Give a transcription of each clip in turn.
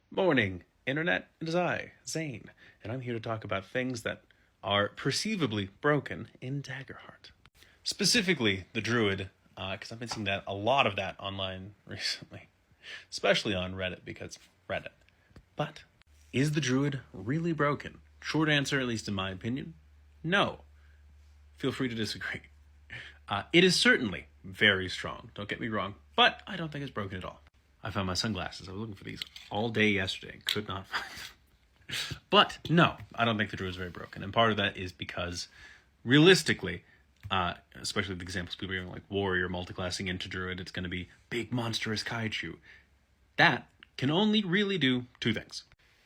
Morning, Internet. It is I, Zane, and I'm here to talk about things that are perceivably broken in DaggerHeart. Specifically, the Druid, because I've been seeing a lot of that online recently, especially on Reddit, because Reddit. But, is the Druid really broken? Short answer, at least in my opinion, no. Feel free to disagree. It is certainly very strong, don't get me wrong, but I don't think it's broken at all. I found my sunglasses. I was looking for these all day yesterday. Could not find them. But no, I don't think the Druid is very broken. And part of that is because realistically, especially the examples people are giving, like warrior multiclassing into Druid, it's going to be big monstrous kaiju. That can only really do two things.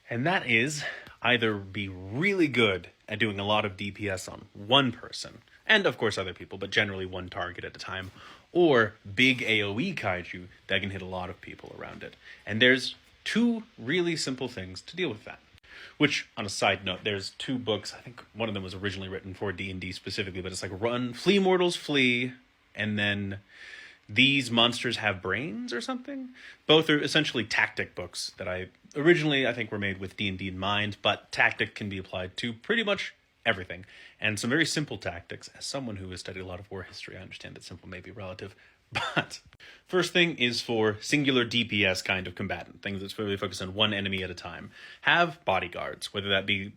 And that is either be really good at doing a lot of DPS on one person, and of course other people, but generally one target at a time, or big AoE kaiju that can hit a lot of people around it. And there's two really simple things to deal with that. Which, on a side note, there's two books. I think one of them was originally written for D&D specifically, but it's like Flee Mortals Flee, and then These Monsters Have Brains or something. Both are essentially tactic books that I think were made with D&D in mind, but tactic can be applied to pretty much everything. And some very simple tactics. As someone who has studied a lot of war history, I understand that simple may be relative. But first thing is for singular DPS kind of combatant, things that's really focused on one enemy at a time. Have bodyguards, whether that be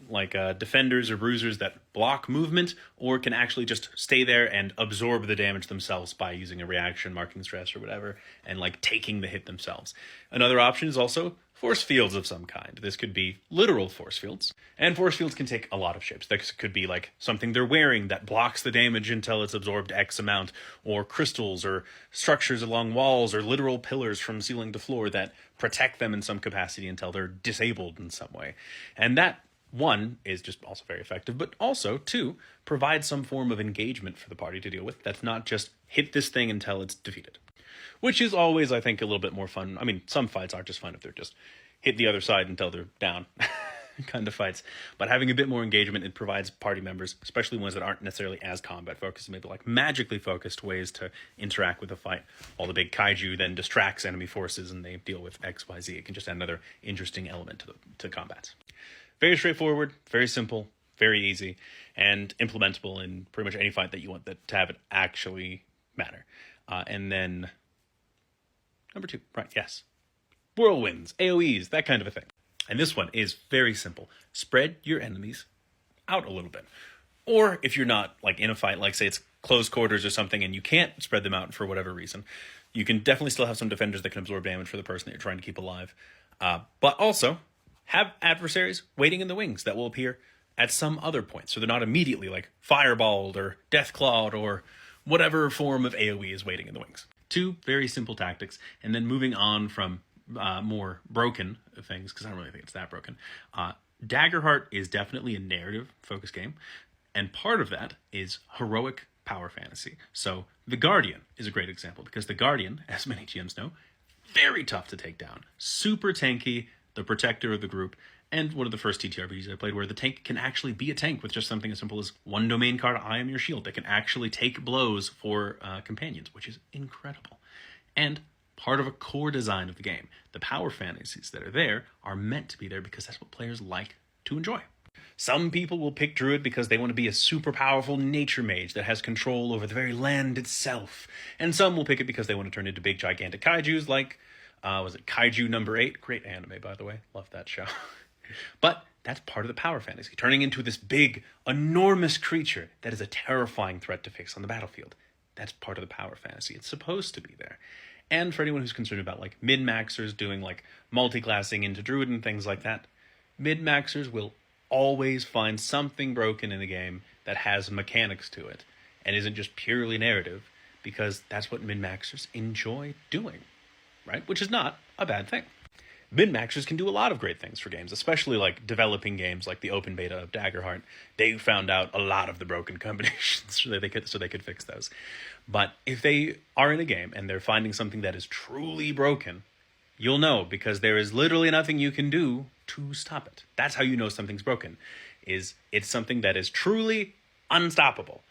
like defenders or bruisers that block movement, or can actually just stay there and absorb the damage themselves by using a reaction, marking stress, or whatever, and like taking the hit themselves. Another option is also force fields of some kind. This could be literal force fields, and force fields can take a lot of shapes. This could be like something they're wearing that blocks the damage until it's absorbed X amount, or crystals, or structures along walls, or literal pillars from ceiling to floor that protect them in some capacity until they're disabled in some way. And that, one, is just also very effective, but also, two, provide some form of engagement for the party to deal with that's not just hit this thing until it's defeated. Which is always, I think, a little bit more fun. I mean, some fights are just fun if they're just hit the other side until they're down kind of fights. But having a bit more engagement, it provides party members, especially ones that aren't necessarily as combat focused, maybe like magically focused ways to interact with the fight. While the big kaiju then distracts enemy forces and they deal with X, Y, Z. It can just add another interesting element to combat. Very straightforward, very simple, very easy, and implementable in pretty much any fight that you want to have it actually matter. And then number two, right, yes. Whirlwinds, AoEs, that kind of a thing. And this one is very simple. Spread your enemies out a little bit. Or if you're not like in a fight, like say it's close quarters or something, and you can't spread them out for whatever reason, you can definitely still have some defenders that can absorb damage for the person that you're trying to keep alive. But also, have adversaries waiting in the wings that will appear at some other point. So they're not immediately like fireballed or deathclawed or whatever form of AoE is waiting in the wings. Two very simple tactics, and then moving on from more broken things, because I don't really think it's that broken. DaggerHeart is definitely a narrative-focused game, and part of that is heroic power fantasy. So the Guardian is a great example, because the Guardian, as many GMs know, very tough to take down. Super tanky, the protector of the group, and one of the first TTRPGs I played where the tank can actually be a tank with just something as simple as one domain card, I am your shield, that can actually take blows for companions, which is incredible. And part of a core design of the game. The power fantasies that are there are meant to be there because that's what players like to enjoy. Some people will pick Druid because they want to be a super powerful nature mage that has control over the very land itself. And some will pick it because they want to turn into big gigantic kaijus like was it Kaiju number 8? Great anime, by the way. Love that show. But that's part of the power fantasy. Turning into this big, enormous creature that is a terrifying threat to face on the battlefield. That's part of the power fantasy. It's supposed to be there. And for anyone who's concerned about like min-maxers doing like multi-classing into Druid and things like that, min-maxers will always find something broken in the game that has mechanics to it and isn't just purely narrative, because that's what min-maxers enjoy doing. Right? Which is not a bad thing. Min-maxers can do a lot of great things for games, especially like developing games like the open beta of DaggerHeart. They found out a lot of the broken combinations so they could fix those. But if they are in a game and they're finding something that is truly broken, you'll know, because there is literally nothing you can do to stop it. That's how you know something's broken, is it's something that is truly unstoppable.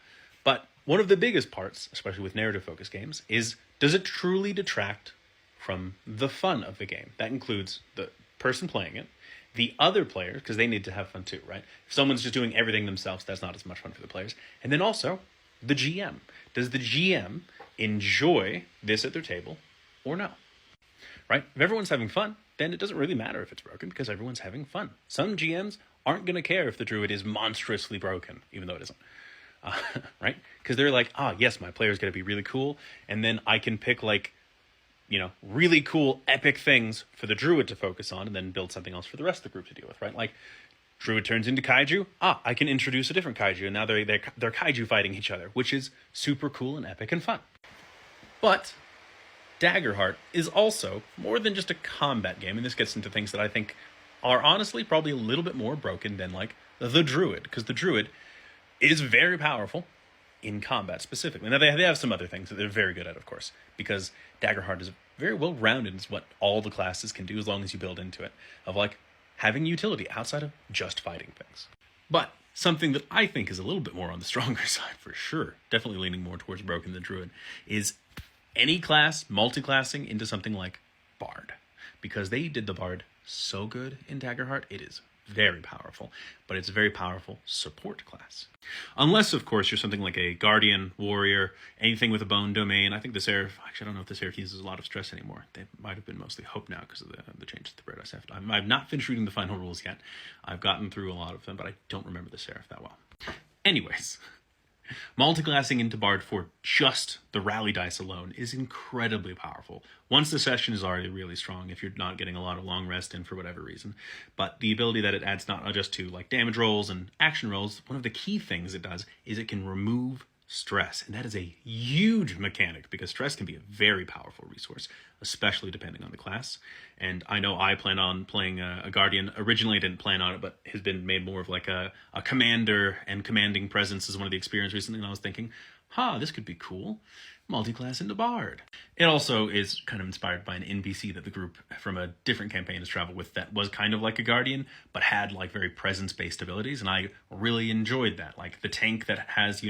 But one of the biggest parts, especially with narrative-focused games, is does it truly detract from the fun of the game? That includes the person playing it, the other player, because they need to have fun too, right? If someone's just doing everything themselves, that's not as much fun for the players. And then also the GM. Does the GM enjoy this at their table or no? Right? If everyone's having fun, then it doesn't really matter if it's broken because everyone's having fun. Some GMs aren't going to care if the Druid is monstrously broken, even though it isn't. Right? Because they're like, yes, my player's going to be really cool. And then I can pick really cool epic things for the Druid to focus on and then build something else for the rest of the group to deal with, right? Like Druid turns into Kaiju. I can introduce a different Kaiju and now they're Kaiju fighting each other, which is super cool and epic and fun. But DaggerHeart is also more than just a combat game, and this gets into things that I think are honestly probably a little bit more broken than like the Druid, because the Druid is very powerful in combat specifically. Now they have some other things that they're very good at, of course, because DaggerHeart is very well rounded. It's what all the classes can do as long as you build into it, of like having utility outside of just fighting things. But something that I think is a little bit more on the stronger side for sure, definitely leaning more towards broken than Druid, is any class multi-classing into something like Bard, because they did the Bard so good in DaggerHeart. It is very powerful, but it's a very powerful support class. Unless, of course, you're something like a Guardian, Warrior, anything with a Bone Domain. I think the Seraph, actually, I don't know if the Seraph uses a lot of stress anymore. They might have been mostly Hope now because of the changes to the Bread SF. I've not finished reading the final rules yet. I've gotten through a lot of them, but I don't remember the Seraph that well. Anyways, multiclassing into Bard for just the rally dice alone is incredibly powerful. Once the session is already really strong, if you're not getting a lot of long rest in for whatever reason. But the ability that it adds not just to like damage rolls and action rolls, one of the key things it does is it can remove stress. And that is a huge mechanic because stress can be a very powerful resource, especially depending on the class. And I know I plan on playing a Guardian. Originally I didn't plan on it, but has been made more of like a commander, and commanding presence is one of the experience recently. And I was thinking, this could be cool. Multi-class into Bard. It also is kind of inspired by an NPC that the group from a different campaign has traveled with that was kind of like a Guardian, but had like very presence-based abilities. And I really enjoyed that. Like the tank that has,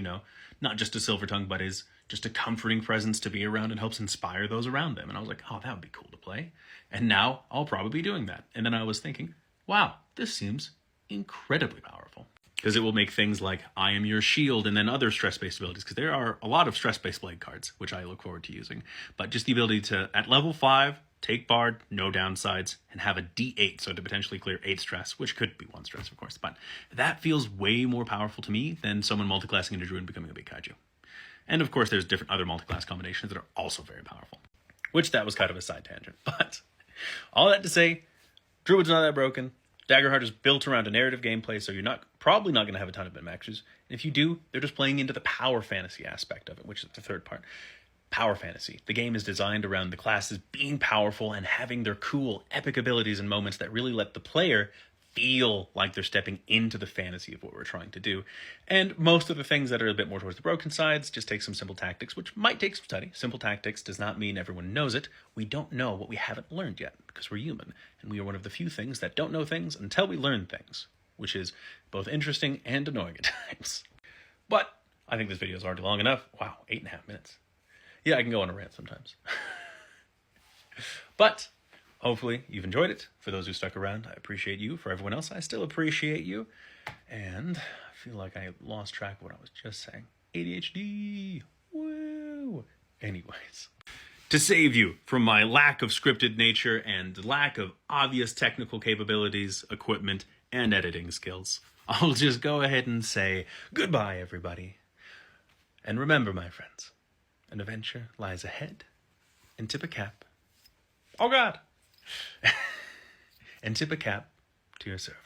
not just a silver tongue, but is just a comforting presence to be around and helps inspire those around them. And I was like, that would be cool to play. And now I'll probably be doing that. And then I was thinking, wow, this seems incredibly powerful. Because it will make things like I am your shield and then other stress-based abilities. Because there are a lot of stress-based blade cards, which I look forward to using. But just the ability to, at level 5, take Bard, no downsides, and have a D8, so to potentially clear 8 stress, which could be 1 stress, of course. But that feels way more powerful to me than someone multiclassing into Druid and becoming a big Kaiju. And of course, there's different other multiclass combinations that are also very powerful. Which that was kind of a side tangent. But all that to say, Druid's not that broken. DaggerHeart is built around a narrative gameplay, so you're probably not going to have a ton of min-maxers. And if you do, they're just playing into the power fantasy aspect of it, which is the third part. Power fantasy. The game is designed around the classes being powerful and having their cool, epic abilities and moments that really let the player feel like they're stepping into the fantasy of what we're trying to do. And most of the things that are a bit more towards the broken sides just take some simple tactics, which might take some study. Simple tactics does not mean everyone knows it. We don't know what we haven't learned yet, because we're human. And we are one of the few things that don't know things until we learn things, which is both interesting and annoying at times. But I think this video is already long enough. Wow, 8.5 minutes. Yeah, I can go on a rant sometimes. But hopefully you've enjoyed it. For those who stuck around, I appreciate you. For everyone else, I still appreciate you. And I feel like I lost track of what I was just saying. ADHD. Woo. Anyways, to save you from my lack of scripted nature and lack of obvious technical capabilities, equipment, and editing skills, I'll just go ahead and say goodbye, everybody. And remember, my friends, an adventure lies ahead, and tip a cap. Oh, God. And tip a cap to your server.